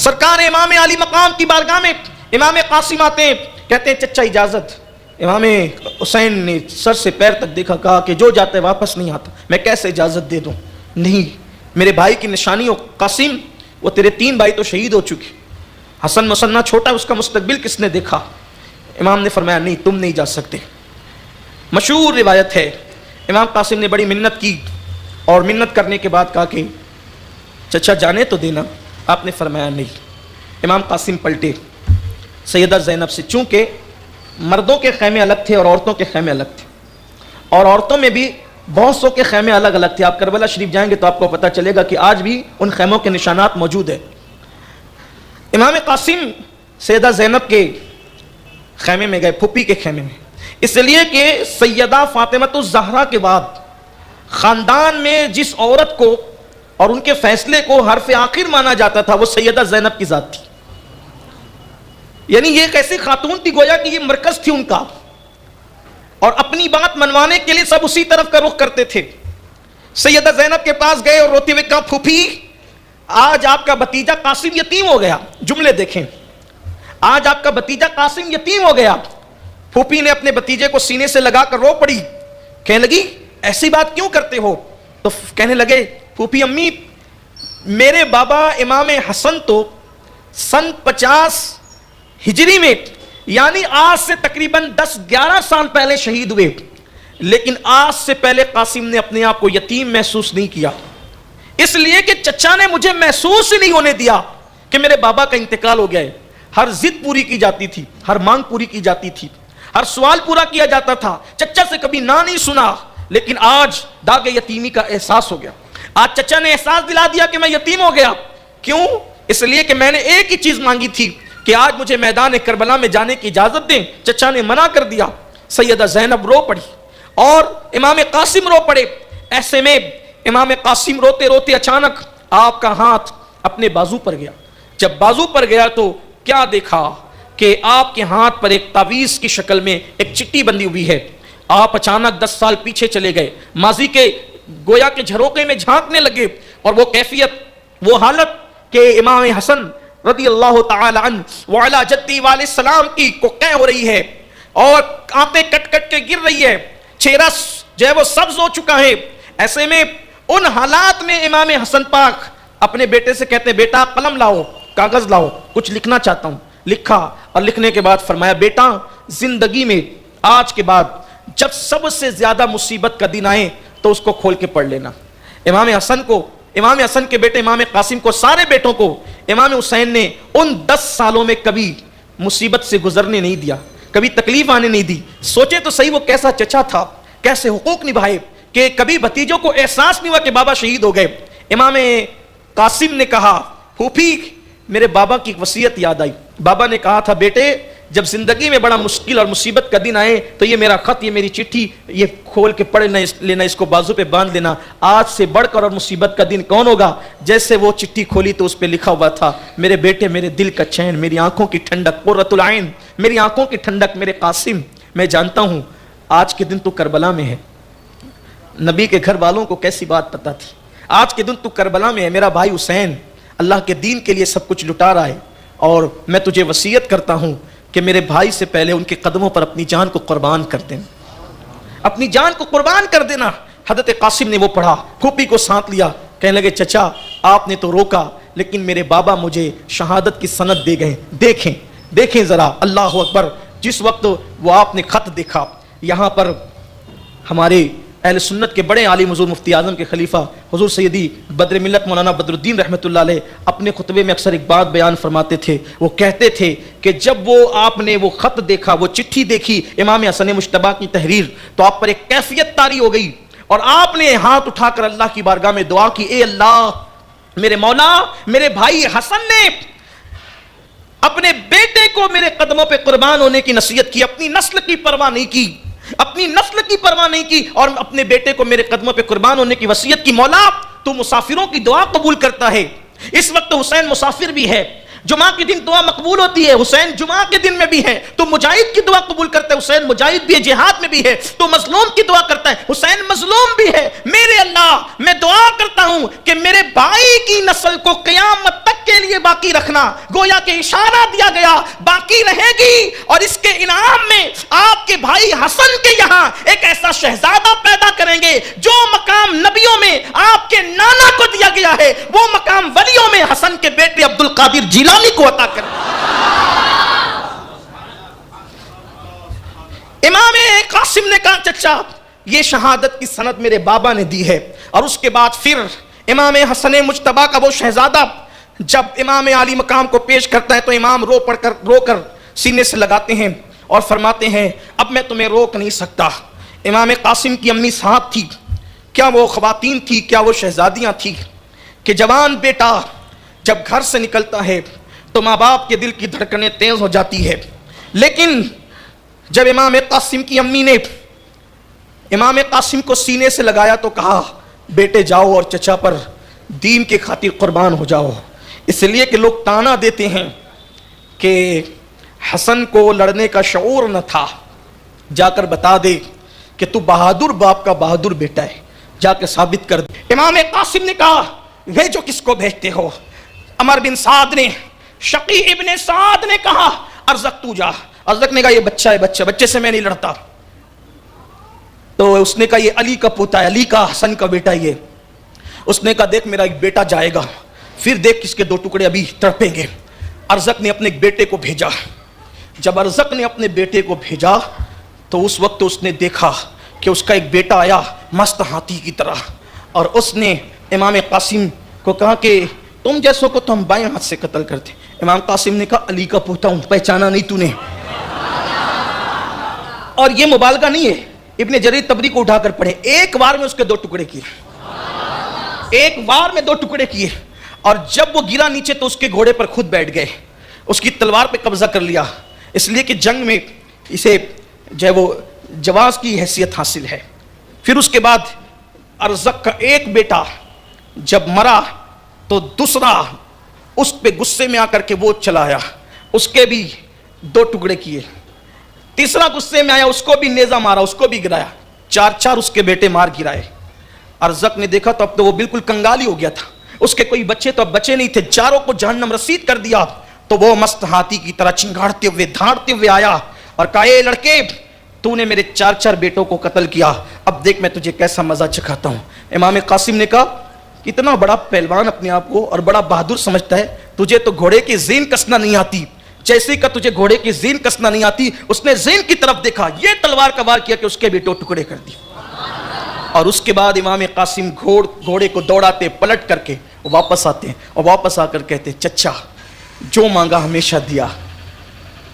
سرکار امام علی مقام کی بارگاہ میں امام قاسم آتے ہیں، کہتے ہیں چچا اجازت۔ امام حسین نے سر سے پیر تک دیکھا، کہا کہ جو جاتا ہے واپس نہیں آتا، میں کیسے اجازت دے دوں؟ نہیں، میرے بھائی کی نشانی ہو قاسم، وہ تیرے 3 بھائی تو شہید ہو چکے، حسن مسنہ چھوٹا، اس کا مستقبل کس نے دیکھا؟ امام نے فرمایا نہیں، تم نہیں جا سکتے۔ مشہور روایت ہے، امام قاسم نے بڑی منت کی، اور منت کرنے کے بعد کہا کہ چچا جانے تو دینا۔ آپ نے فرمایا نہیں۔ امام قاسم پلٹے سیدہ زینب سے، چونکہ مردوں کے خیمے الگ تھے اور عورتوں کے خیمے الگ تھے، اور عورتوں میں بھی بہت سو کے خیمے الگ الگ تھے۔ آپ کربلا شریف جائیں گے تو آپ کو پتہ چلے گا کہ آج بھی ان خیموں کے نشانات موجود ہیں۔ امام قاسم سیدہ زینب کے خیمے میں گئے، پھوپھی کے خیمے میں، اس لیے کہ سیدہ فاطمہ الزہرا کے بعد خاندان میں جس عورت کو اور ان کے فیصلے کو حرف آخر مانا جاتا تھا وہ سیدہ زینب کی ذات تھی۔ یعنی یہ ایک ایسی خاتون تھی گویا کہ یہ مرکز تھی ان کا، اور اپنی بات منوانے کے لیے سب اسی طرف کا رخ کرتے تھے۔ سیدہ زینب کے پاس گئے اور روتے ہوئے کہا پھوپھی آج آپ کا بھتیجا قاسم یتیم ہو گیا۔ جملے دیکھیں، آج آپ کا بھتیجا قاسم یتیم ہو گیا۔ پھوپھی نے اپنے بھتیجے کو سینے سے لگا کر رو پڑی، کہنے لگی ایسی بات کیوں کرتے ہو؟ تو کہنے لگے پھوپھی امی میرے بابا امام حسن تو سن 50 ہجری میں، یعنی آج سے تقریباً 10-11 سال پہلے شہید ہوئے، لیکن آج سے پہلے قاسم نے اپنے آپ کو یتیم محسوس نہیں کیا، اس لیے کہ چچا نے مجھے محسوس ہی نہیں ہونے دیا کہ میرے بابا کا انتقال ہو گیا ہے۔ ہر ضد پوری کی جاتی تھی، ہر مانگ پوری کی جاتی تھی، ہر سوال پورا کیا جاتا تھا، چچا سے کبھی نہ نہیں سنا، لیکن آج داغ یتیمی کا احساس ہو گیا۔ آج چچا نے احساس دلا دیا کہ میں یتیم ہو گیا۔ کیوں؟ اس لیے کہ میں نے ایک ہی چیز مانگی تھی کہ آج مجھے میدان کربلا میں جانے کی اجازت دیں، چچا نے منع کر دیا۔ سیدہ زینب رو پڑی اور امام قاسم رو پڑے۔ ایسے میں امام قاسم روتے روتے اچانک آپ کا ہاتھ اپنے بازو پر گیا۔ جب بازو پر گیا تو کیا دیکھا کہ آپ کے ہاتھ پر ایک تعویذ کی شکل میں ایک چٹھی بندھی ہوئی ہے۔ آپ اچانک 10 سال پیچھے چلے گئے، ماضی کے گویا کے جھروکے میں جھانکنے لگے، اور وہ کیفیت، وہ حالت کہ امام حسن رضی اللہ تعالی عنہ وعلی جدی والے السلام کی کوقع ہو رہی ہے، اور آنتیں کٹ کٹ کے گر رہی ہے، چہرہ جو ہے وہ سبز ہو چکا ہے۔ ایسے میں ان حالات میں امام حسن پاک اپنے بیٹے سے کہتے ہیں بیٹا قلم لاؤ، کاغذ لاؤ، کچھ لکھنا چاہتا ہوں۔ لکھا، اور لکھنے کے بعد فرمایا بیٹا زندگی میں آج کے بعد جب سب سے زیادہ مصیبت کا دن آئے تو اس کو کھول کے پڑھ لینا۔ امام حسن کو، امام حسن کے بیٹے امام قاسم کو، سارے بیٹوں کو امام حسین نے ان 10 سالوں میں کبھی مصیبت سے گزرنے نہیں دیا، کبھی تکلیف آنے نہیں دی۔ سوچے تو صحیح وہ کیسا چچا تھا، کیسے حقوق نبھائے کہ کبھی بھتیجوں کو احساس نہیں ہوا کہ بابا شہید ہو گئے۔ امام قاسم نے کہا پھوپھی میرے بابا کی ایک وصیت یاد آئی۔ بابا نے کہا تھا بیٹے جب زندگی میں بڑا مشکل اور مصیبت کا دن آئے تو یہ میرا خط، یہ میری چٹھی، یہ کھول کے پڑھ لینا، اس کو بازو پہ باندھ لینا۔ آج سے بڑھ کر اور مصیبت کا دن کون ہوگا؟ جیسے وہ چٹھی کھولی تو اس پہ لکھا ہوا تھا میرے بیٹے، میرے دل کا چین، میری آنکھوں کی ٹھنڈک، قرۃ العین، میری آنکھوں کی ٹھنڈک، میرے قاسم، میں جانتا ہوں آج کے دن تو کربلا میں ہے۔ نبی کے گھر والوں کو کیسی بات پتہ تھی، آج کے دن تو کربلا میں ہے، میرا بھائی حسین اللہ کے دین کے لیے سب کچھ لٹا رہا ہے، اور میں تجھے وصیت کرتا ہوں کہ میرے بھائی سے پہلے ان کے قدموں پر اپنی جان کو قربان کر دینا، اپنی جان کو قربان کر دینا۔ حضرت قاسم نے وہ پڑھا، پھوپھی کو سانت لیا، کہنے لگے چچا آپ نے تو روکا لیکن میرے بابا مجھے شہادت کی سند دے گئے، دیکھیں ذرا، اللہ اکبر۔ جس وقت وہ آپ نے خط دیکھا، یہاں پر ہمارے اہل سنت کے بڑے عالم حضور مفتی اعظم کے خلیفہ حضور سیدی بدر ملت مولانا بدر الدین رحمۃ اللہ علیہ اپنے خطبے میں اکثر ایک بات بیان فرماتے تھے۔ وہ کہتے تھے کہ جب وہ آپ نے وہ خط دیکھا، وہ چٹھی دیکھی امام حسن مجتبیٰ کی تحریر، تو آپ پر ایک کیفیت طاری ہو گئی، اور آپ نے ہاتھ اٹھا کر اللہ کی بارگاہ میں دعا کی، اے اللہ میرے مولا، میرے بھائی حسن نے اپنے بیٹے کو میرے قدموں پہ قربان ہونے کی نصیحت کی، اپنی نسل کی پرواہ نہیں کی، اپنی نسل کی پرواہ نہیں کی، اور اپنے بیٹے کو میرے قدموں پہ قربان ہونے کی وصیت کی۔ مولا تو مسافروں کی دعا قبول کرتا ہے، اس وقت حسین مسافر بھی ہے، جمعہ کے دن دعا مقبول ہوتی ہے، حسین جمعہ کے دن میں بھی ہے، تو مجاہد کی دعا قبول کرتا ہے، حسین مجاہد بھی ہے، جہاد میں بھی ہے، تو مظلوم کی دعا کرتا ہے، حسین مظلوم بھی ہے۔ میرے اللہ میں دعا کرتا ہوں کہ میرے بھائی کی نسل کو قیامت تک کے لیے باقی رکھنا، گویا کہ اشارہ دیا گیا باقی رہے گی، اور اس کے انعام میں آپ کے بھائی حسن کے یہاں ایک ایسا شہزادہ پیدا کریں گے جو مقام نبیوں میں آپ کے نانا کو دیا گیا ہے، وہ مقام ولیوں میں حسن کے بیٹے عبد القادر جیلانی کو عطا کریں۔ امام قاسم نے کہا چچا یہ شہادت کی سند میرے بابا نے دی ہے، اور اس کے بعد پھر امام حسن مجتبیٰ کا وہ شہزادہ جب امام عالی مقام کو پیش کرتا ہے تو امام رو کر سینے سے لگاتے ہیں اور فرماتے ہیں اب میں تمہیں روک نہیں سکتا۔ امام قاسم کی امی ساتھ تھی، کیا وہ خواتین تھی، کیا وہ شہزادیاں تھی کہ جوان بیٹا جب گھر سے نکلتا ہے تو ماں باپ کے دل کی دھڑکنیں تیز ہو جاتی ہے، لیکن جب امام قاسم کی امی نے امام قاسم کو سینے سے لگایا تو کہا بیٹے جاؤ اور چچا پر دین کے خاطر قربان ہو جاؤ، اس لیے کہ لوگ تانا دیتے ہیں کہ حسن کو لڑنے کا شعور نہ تھا، جا کر بتا دے کہ تو بہادر باپ کا بہادر بیٹا ہے، جا کے ثابت کر دے۔ امام قاسم نے کہا بھیجو کس کو بھیجتے ہو؟ عمر بن سعد نے، شقی ابن سعد نے کہا ارزق تو جا۔ ارزق نے کہا یہ بچہ ہے، بچے سے میں نہیں لڑتا۔ تو اس نے کہا یہ علی کا پوتا ہے، علی کا حسن کا بیٹا یہ۔ اس نے کہا دیکھ میرا ایک بیٹا جائے گا، پھر دیکھ کس کے دو ٹکڑے ابھی تڑپیں گے۔ ارزق نے اپنے بیٹے کو بھیجا۔ جب ارزق نے اپنے بیٹے کو بھیجا تو اس وقت اس نے دیکھا کہ اس کا ایک بیٹا آیا مست ہاتھی کی طرح، اور اس نے امام قاسم کو کہا کہ تم جیسوں کو تو ہم بائیں ہاتھ سے قتل کرتے۔ امام قاسم نے کہا علی کا پوتا ہوں، پہچانا نہیں تو نے؟ اور یہ مبالغہ نہیں ہے، ابن جریر طبری کو اٹھا کر پڑھے، ایک بار میں اس کے دو ٹکڑے کیے، ایک بار میں دو ٹکڑے کیے، اور جب وہ گرا نیچے تو اس کے گھوڑے پر خود بیٹھ گئے، اس کی تلوار پہ قبضہ کر لیا، اس لیے کہ جنگ میں اسے جو ہے وہ جواز کی حیثیت حاصل ہے۔ پھر اس کے بعد ارزق کا ایک بیٹا جب مرا تو دوسرا اس پہ غصے میں آ کر کے وہ چلا آیا، اس کے بھی دو ٹکڑے کیے۔ تیسرا غصے میں آیا، اس کو بھی نیزہ مارا، اس کو بھی گرایا، چار اس کے بیٹے مار گرائے۔ ارزق نے دیکھا تو اب تو وہ بالکل کنگالی ہو گیا تھا، اس کے کوئی بچے تو اب بچے نہیں تھے، چاروں کو جہنم رسید کر دیا۔ تو وہ مست ہاتھی کی طرح چنگاڑتے ہوئے دھاڑتے ہوئے آیا اور کہا اے لڑکے تو نے میرے چار بیٹوں کو قتل کیا، اب دیکھ میں تجھے کیسا مزہ چکھاتا ہوں۔ امام قاسم نے کہا اتنا بڑا پہلوان اپنے آپ کو اور بڑا بہادر سمجھتا ہے، تجھے تو گھوڑے کی زین کسنا نہیں آتی، جیسے کہ تجھے گھوڑے کی زین کسنا نہیں آتی۔ اس نے زین کی طرف دیکھا، یہ تلوار کا وار کیا کہ اس کے بھی دو ٹکڑے کر دی، اور اس کے بعد امام قاسم گھوڑے کو دوڑاتے پلٹ کر کے واپس آتے ہیں، اور واپس آ کر کہتے چچا جو مانگا ہمیشہ دیا،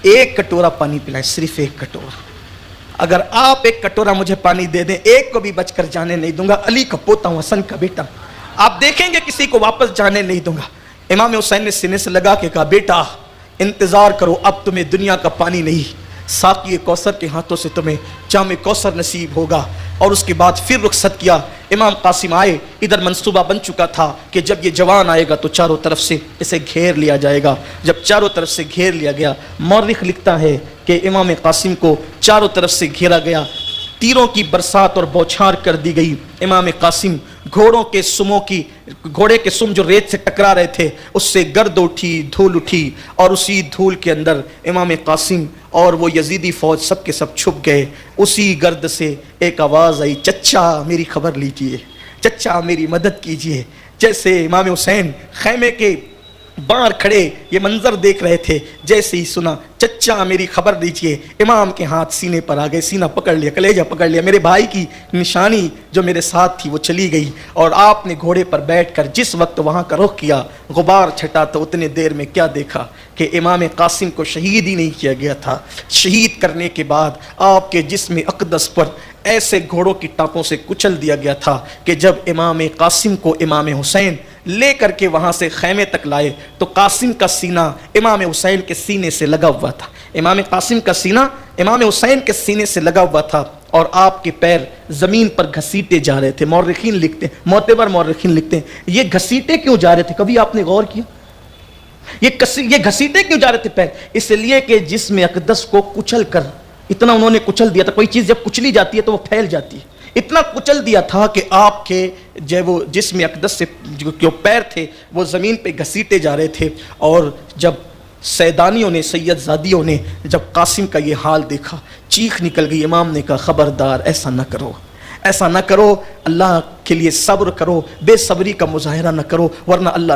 ایک کٹورا پانی پلائے، صرف ایک کٹورا، اگر آپ ایک کٹورا مجھے پانی دے دیں ایک کو بھی بچ کر جانے نہیں دوں گا، علی کا پوتا ہوں، حسن کا بیٹا، آپ دیکھیں گے کسی کو واپس جانے نہیں دوں گا۔ امام حسین نے سینے سے لگا کے کہا بیٹا انتظار کرو، اب تمہیں دنیا کا پانی نہیں، ساقی کوثر کے ہاتھوں سے تمہیں جام کوثر نصیب ہوگا۔ اور اس کے بعد پھر رخصت کیا۔ امام قاسم آئے، ادھر منصوبہ بن چکا تھا کہ جب یہ جوان آئے گا تو چاروں طرف سے اسے گھیر لیا جائے گا۔ جب چاروں طرف سے گھیر لیا گیا، مورخ لکھتا ہے کہ امام قاسم کو چاروں طرف سے گھیرا گیا، تیروں کی برسات اور بوچھار کر دی گئی۔ امام قاسم گھوڑے کے سم جو ریت سے ٹکرا رہے تھے اس سے گرد اٹھی، دھول اٹھی، اور اسی دھول کے اندر امام قاسم اور وہ یزیدی فوج سب کے سب چھپ گئے۔ اسی گرد سے ایک آواز آئی، چچا میری خبر لیجئے، چچا میری مدد کیجئے۔ جیسے امام حسین خیمے کے باہر کھڑے یہ منظر دیکھ رہے تھے، جیسے ہی سنا چچا میری خبر دیجئے، امام کے ہاتھ سینے پر آ گئے، سینہ پکڑ لیا، کلیجہ پکڑ لیا، میرے بھائی کی نشانی جو میرے ساتھ تھی وہ چلی گئی۔ اور آپ نے گھوڑے پر بیٹھ کر جس وقت وہاں کا رخ کیا، غبار چھٹا تو اتنے دیر میں کیا دیکھا کہ امام قاسم کو شہید ہی نہیں کیا گیا تھا۔ شہید کرنے کے بعد آپ کے جسم اقدس پر ایسے گھوڑوں کی ٹانپوں سے کچل دیا گیا تھا کہ جب امام قاسم کو امام حسین لے کر کے وہاں سے خیمے تک لائے تو قاسم کا سینہ امام حسین کے سینے سے لگا ہوا تھا، امام قاسم کا سینہ امام حسین کے سینے سے لگا ہوا تھا، اور آپ کے پیر زمین پر گھسیٹے جا رہے تھے۔ مورخین لکھتے ہیں، معتبر مورخین لکھتے ہیں یہ گھسیٹے کیوں جا رہے تھے، کبھی آپ نے غور کیا؟ یہ گھسیٹے کیوں جا رہے تھے پیر؟ اس لیے کہ جسم اقدس کو کچل کر اتنا انہوں نے کچل دیا تھا. کوئی چیز جب کچلی جاتی ہے تو وہ پھیل جاتی ہے. اتنا کچل دیا تھا کہ آپ کے جو وہ جسم اقدس سے جو پیر تھے وہ زمین پہ گھسیٹے جا رہے تھے. اور جب سیدانیوں نے، سید زادیوں نے جب قاسم کا یہ حال دیکھا، چیخ نکل گئی. امام نے کہا خبردار ایسا نہ کرو، ایسا نہ کرو، اللہ کے لیے صبر کرو، بے صبری کا مظاہرہ نہ کرو، ورنہ اللہ